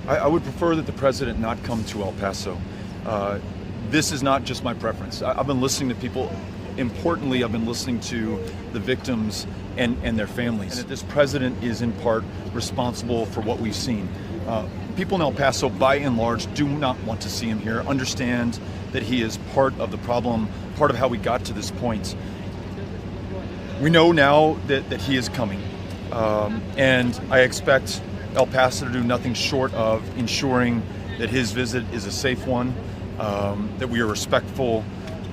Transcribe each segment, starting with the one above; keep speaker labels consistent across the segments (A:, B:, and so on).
A: I would prefer that the president not come to El Paso. This is not just my preference. I've been listening to people. Importantly, I've been listening to the victims and their families. And that this president is in part responsible for what we've seen. People in El Paso, by and large, do not want to see him here, understand that he is part of the problem, part of how we got to this point. We know now that he is coming, and I expect El Paso to do nothing short of ensuring that his visit is a safe one, that we are respectful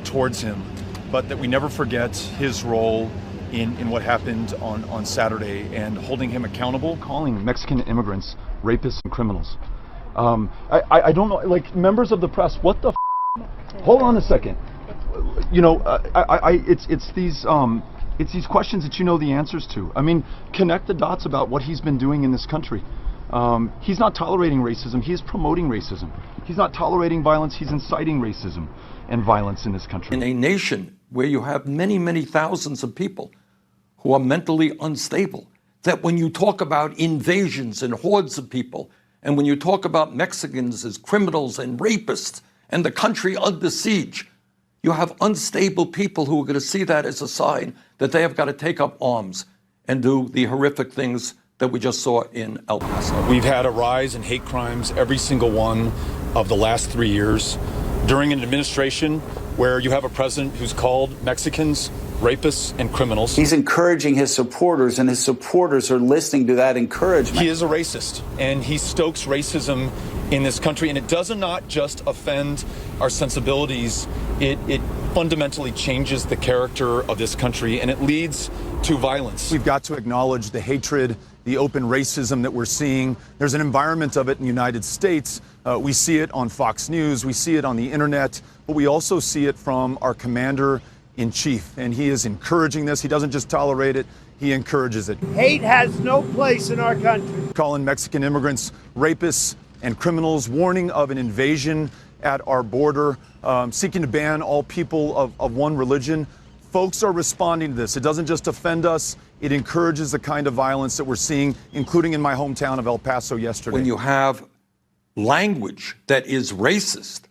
A: towards him, but that we never forget his role in what happened on Saturday and holding him accountable. Calling Mexican immigrants rapists and criminals. I don't know, like, members of the press, what the hold on a second. You know, it's these questions that you know the answers to. I mean, connect the dots about what he's been doing in this country. He's not tolerating racism, he is promoting racism. He's not tolerating violence, he's inciting racism and violence in this country.
B: In a nation where you have many, many thousands of people who are mentally unstable, that when you talk about invasions and hordes of people, and when you talk about Mexicans as criminals and rapists and the country under siege, you have unstable people who are going to see that as a sign that they have got to take up arms and do the horrific things that we just saw in El Paso.
A: We've had a rise in hate crimes every single one of the last 3 years during an administration where you have a president who's called Mexicans rapists and criminals.
C: He's encouraging his supporters, and his supporters are listening to that encouragement.
A: He is a racist, and he stokes racism in this country, and it does not just offend our sensibilities, it fundamentally changes the character of this country, and it leads to violence. We've got to acknowledge the hatred, the open racism that we're seeing. There's an environment of it in the United States. We see it on Fox News, we see it on the internet, but we also see it from our commander-in-chief, and he is encouraging this. He doesn't just tolerate it, he encourages it.
D: Hate has no place in our country.
A: Calling Mexican immigrants rapists and criminals, warning of an invasion at our border, seeking to ban all people of one religion. Folks are responding to this. It doesn't just offend us, it encourages the kind of violence that we're seeing, including in my hometown of El Paso yesterday.
B: When you have language that is racist,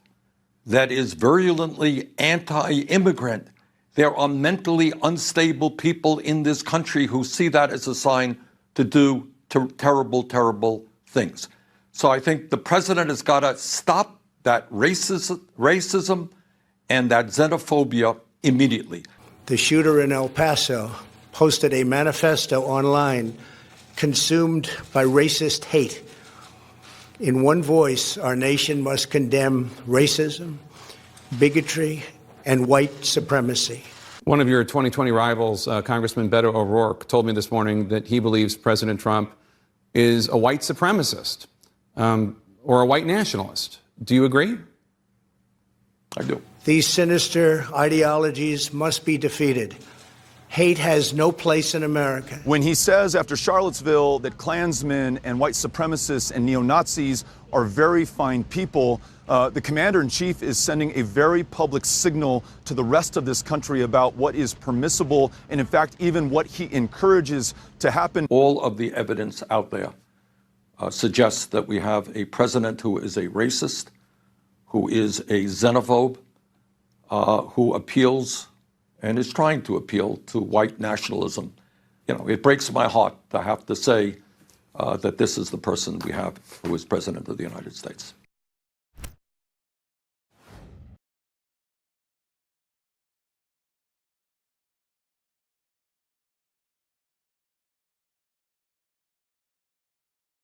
B: that is virulently anti-immigrant, there are mentally unstable people in this country who see that as a sign to do terrible, terrible things. So I think the president has got to stop that racism and that xenophobia immediately.
D: The shooter in El Paso posted a manifesto online consumed by racist hate. In one voice, our nation must condemn racism, bigotry, and white supremacy.
E: One of your 2020 rivals, Congressman Beto O'Rourke, told me this morning that he believes President Trump is a white supremacist or a white nationalist. Do you agree?
B: I do.
D: These sinister ideologies must be defeated. Hate has no place in America.
A: When he says after Charlottesville that Klansmen and white supremacists and neo-Nazis are very fine people, the commander-in-chief is sending a very public signal to the rest of this country about what is permissible and, in fact, even what he encourages to happen.
B: All of the evidence out there suggests that we have a president who is a racist, who is a xenophobe, who appeals and is trying to appeal to white nationalism. You know, it breaks my heart to have to say that this is the person we have who is president of the United States.